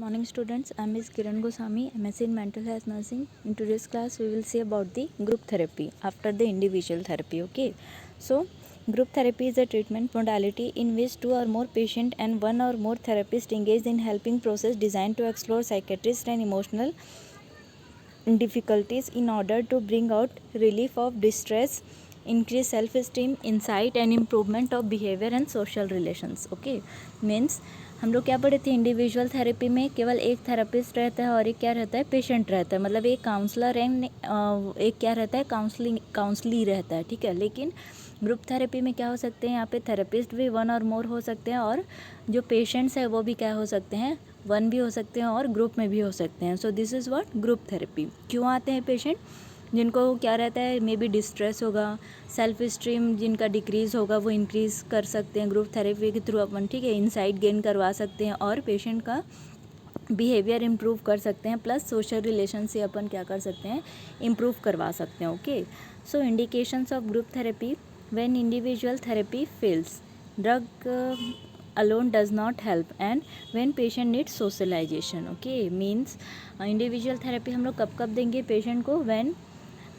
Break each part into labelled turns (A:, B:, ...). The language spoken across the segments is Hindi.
A: Morning students, I am Ms. Kiran Goswami, MSc in Mental Health Nursing. In today's class, we will see about the group therapy after the individual therapy. Okay, so group therapy is a treatment modality in which two or more patient and one or more therapist engage in helping process designed to explore psychiatrist and emotional difficulties in order to bring out relief of distress, increase self-esteem, insight and improvement of behavior and social relations. Okay, means हम लोग क्या पढ़े थे इंडिविजुअल थेरेपी में केवल एक थेरेपिस्ट रहता है और एक क्या रहता है पेशेंट रहता है, मतलब एक काउंसलर एंड एक क्या रहता है काउंसली रहता है, ठीक है। लेकिन ग्रुप थेरेपी में क्या हो सकते हैं, यहाँ पे थेरेपिस्ट भी वन और मोर हो सकते हैं और जो पेशेंट्स है वो भी क्या हो सकते हैं, वन भी हो सकते हैं और ग्रुप में भी हो सकते हैं। So this is what group therapy. क्यों आते हैं पेशेंट, जिनको क्या रहता है मे बी डिस्ट्रेस होगा, सेल्फ स्टीम जिनका डिक्रीज़ होगा वो इंक्रीज़ कर सकते हैं ग्रुप थेरेपी के थ्रू अपन, ठीक है। इंसाइट गेन करवा सकते हैं और पेशेंट का बिहेवियर इम्प्रूव कर सकते हैं, प्लस सोशल रिलेशन से अपन क्या कर सकते हैं, इम्प्रूव करवा सकते हैं। Okay, so indications of group therapy when individual therapy fails, drug alone does not help and when patient needs socialization. Okay, means individual therapy हम लोग कब कब देंगे पेशेंट को, व्हेन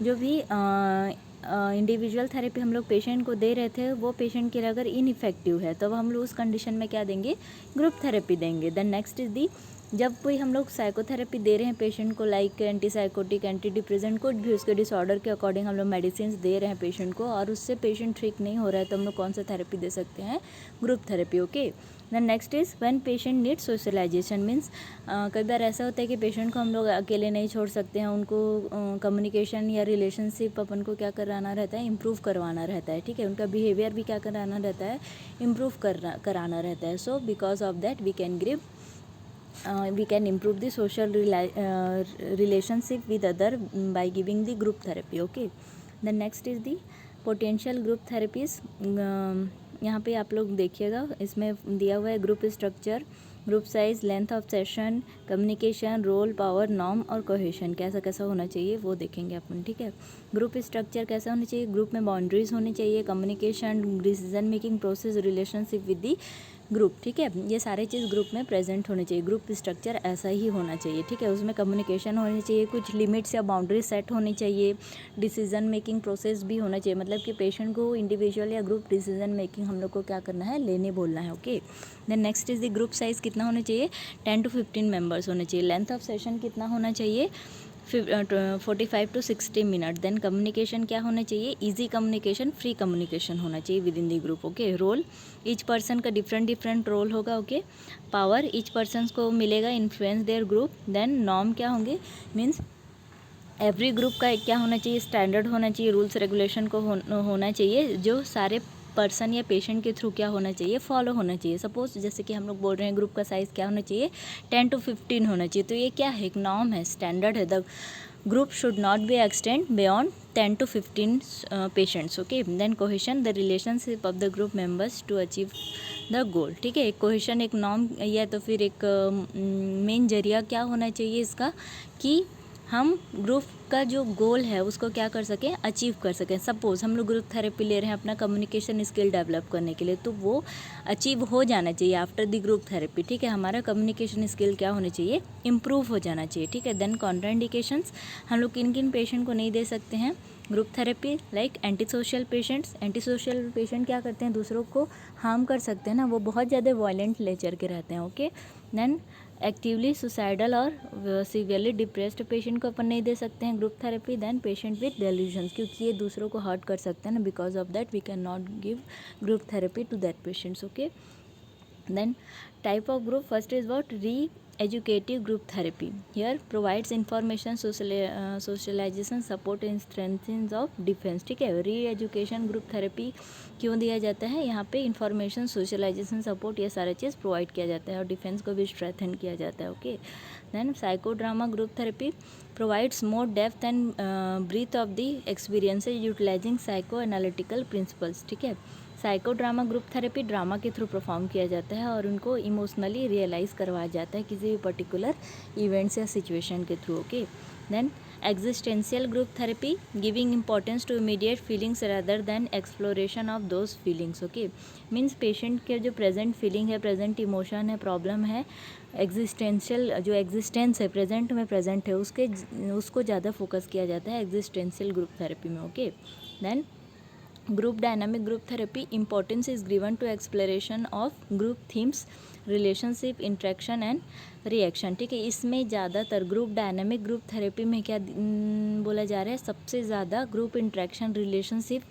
A: जो भी इंडिविजुअल थेरेपी हम लोग पेशेंट को दे रहे थे वो पेशेंट के लिए अगर इनइफेक्टिव है तो हम लोग उस कंडीशन में क्या देंगे, ग्रुप थेरेपी देंगे। देन नेक्स्ट इज दी, जब कोई हम लोग साइकोथेरेपी दे रहे हैं पेशेंट को, like anti psychotic, anti depressant, कुछ भी उसके डिसऑर्डर के अकॉर्डिंग हम लोग मेडिसिन दे रहे हैं पेशेंट को और उससे पेशेंट ठीक नहीं हो रहा है तो हम लोग कौन सा थेरेपी दे सकते हैं, group therapy. Okay, then next is when patient need socialization, means कई बार ऐसा होता है कि पेशेंट को हम लोग अकेले नहीं छोड़ सकते हैं, उनको कम्युनिकेशन या रिलेशनशिप अपन को क्या कराना रहता है, इम्प्रूव करवाना रहता है, ठीक है। उनका बिहेवियर भी क्या कराना रहता है, इम्प्रूव कराना रहता है। So because of that we can improve the social relationship with other by giving the group therapy. Okay, the next is the potential group therapies. यहाँ पे आप लोग देखिएगा, इसमें दिया हुआ है group structure, group size, length of session, communication, role, power, norm और कोहेशन कैसा कैसा होना चाहिए वो देखेंगे अपन, ठीक है। ग्रुप स्ट्रक्चर कैसा होना चाहिए, ग्रुप में बाउंड्रीज होनी चाहिए, communication, decision making process, relationship with the group, ठीक है। ये सारे चीज़ ग्रुप में प्रेजेंट होने चाहिए, ग्रुप स्ट्रक्चर ऐसा ही होना चाहिए, ठीक है। उसमें कम्युनिकेशन होनी चाहिए, कुछ लिमिट्स या बाउंड्री सेट होनी चाहिए, डिसीजन मेकिंग प्रोसेस भी होना चाहिए, मतलब कि पेशेंट को इंडिविजुअल या ग्रुप डिसीजन मेकिंग हम लोग को क्या करना है, लेने बोलना है। Okay, then next is the group size कितना होना चाहिए, 10 to 15 मेंबर्स होने चाहिए। लेंथ ऑफ सेशन कितना होना चाहिए, 45 to 60 मिनट। देन कम्युनिकेशन क्या होना चाहिए, इजी कम्युनिकेशन, फ्री कम्युनिकेशन होना चाहिए within the group. Okay, role, each person का डिफरेंट रोल होगा। ओके, पावर, ईच पर्सन को मिलेगा influence their group. Then norm क्या होंगे, मीन्स एवरी ग्रुप का क्या होना चाहिए, स्टैंडर्ड होना चाहिए, रूल्स रेगुलेशन को होना चाहिए जो सारे पर्सन या पेशेंट के थ्रू क्या होना चाहिए, फॉलो होना चाहिए। सपोज जैसे कि हम लोग बोल रहे हैं ग्रुप का साइज़ क्या होना चाहिए, 10 to 15 होना चाहिए, तो ये क्या है, एक नॉर्म है, स्टैंडर्ड है। The group should not be extend beyond 10 to 15 patients. Okay, then cohesion, the relationship of the group members to achieve the goal, ठीक है। एक कोहेशन, एक नॉर्म या तो फिर एक मेन जरिया क्या होना चाहिए इसका, कि हम ग्रुप का जो गोल है उसको क्या कर सकें, अचीव कर सकें। सपोज़ हम लोग ग्रुप थेरेपी ले रहे हैं अपना कम्युनिकेशन स्किल डेवलप करने के लिए, तो वो अचीव हो जाना चाहिए आफ्टर द ग्रुप थेरेपी, ठीक है। हमारा कम्युनिकेशन स्किल क्या होना चाहिए, इम्प्रूव हो जाना चाहिए, ठीक है। देन कॉन्ट्राइंडिकेशंस, हम लोग किन किन पेशेंट को नहीं दे सकते हैं group therapy, like anti social patients. Anti social patient क्या करते हैं, दूसरों को हार्म कर सकते हैं ना, वो बहुत ज़्यादा वायलेंट नेचर के रहते हैं। ओके, देन एक्टिवली सुसाइडल और सीवियरली डिप्रेस्ड पेशेंट को अपन नहीं दे सकते हैं group therapy. Then patient with delusions, क्योंकि ये दूसरों को हर्ट कर सकते हैं ना, because of that we can not give group therapy to that patients. Okay, then type of group, first is what, re-educative group therapy. Here provides information, socialization, support and strengthens of defense, ठीक है। री-एजुकेशन ग्रुप थेरेपी क्यों दिया जाता है, यहाँ पे इंफॉर्मेशन, सोशलाइजेशन, सपोर्ट, ये सारा चीज़ प्रोवाइड किया जाता है और डिफेंस को भी स्ट्रेंथन किया जाता है। Okay, then psychodrama group therapy provides more depth and breadth of the experiences utilizing psycho analytical principles, ठीक है। Psychodrama group therapy drama के थ्रू परफॉर्म किया जाता है और उनको इमोशनली रियलाइज़ करवाया जाता है किसी भी पर्टिकुलर इवेंट्स या सिचुएशन के through. Okay, then existential group therapy giving importance to immediate feelings rather than exploration of those feelings. Okay, means patient के जो प्रेजेंट फीलिंग है, प्रेजेंट इमोशन है, प्रॉब्लम है, एग्जिस्टेंशियल जो एग्जिस्टेंस है, प्रेजेंट में प्रेजेंट है, उसको ज़्यादा फोकस किया जाता है एग्जिस्टेंशियल ग्रुप थेरेपी में। Okay, then group dynamic group therapy importance is given to exploration of group themes, relationship, interaction and reaction. ठीक है, इसमें ज़्यादातर ग्रुप डायनामिक ग्रुप थेरेपी में क्या बोला जा रहा है, सबसे ज़्यादा ग्रुप इंट्रैक्शन, रिलेशनशिप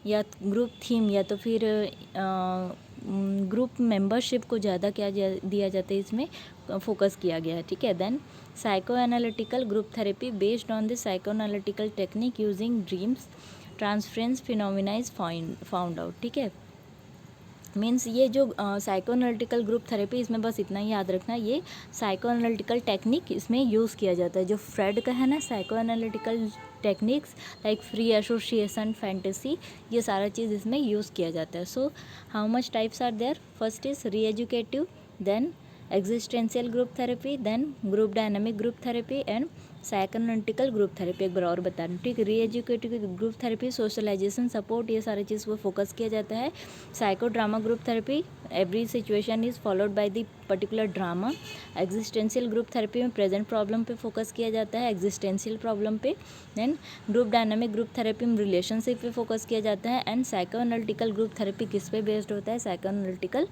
A: या ग्रुप थीम या तो फिर ग्रुप मेंबरशिप को ज़्यादा क्या दिया जाता है, इसमें फोकस किया गया है। ठीक है, then psychoanalytical group therapy based on the psycho analytical technique using dreams transference phenomena is found out. ठीक है, मीन्स ये जो साइको एनालिटिकल ग्रुप थेरेपी, इसमें बस इतना ही याद रखना, ये साइको एनालिटिकल टेक्निक इसमें यूज़ किया जाता है। जो फ्रेड का है ना, psycho analytical techniques like free association, fantasy, ये सारा चीज़ इसमें यूज़ किया जाता है। So how much types are there? First is re educative, then existential group therapy, then group dynamic group therapy and psychoanalytical group therapy. एक बार और बता रही हूँ, ठीक है। Re educative group therapy socialisation, support, ये सारी चीज़ को फोकस किया जाता है। Psychodrama group therapy, every situation is followed by the particular drama. Existential group therapy में प्रेजेंट प्रॉब्लम पे फोकस किया जाता है, एग्जिस्टेंशियल प्रॉब्लम पे। Then group dynamic group therapy में रिलेशनशिप पे फोकस किया जाता है। एंड साइकोएनालिटिकल ग्रुप थेरेपी किस पे बेस्ड होता है? साइकोएनालिटिकल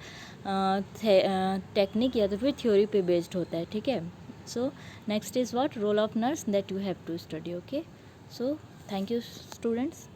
A: टेक्निक या तो फिर थ्योरी पे बेस्ड होता है। ठीक है, so next is what? Role of nurse, that you have to study. Okay, so thank you students.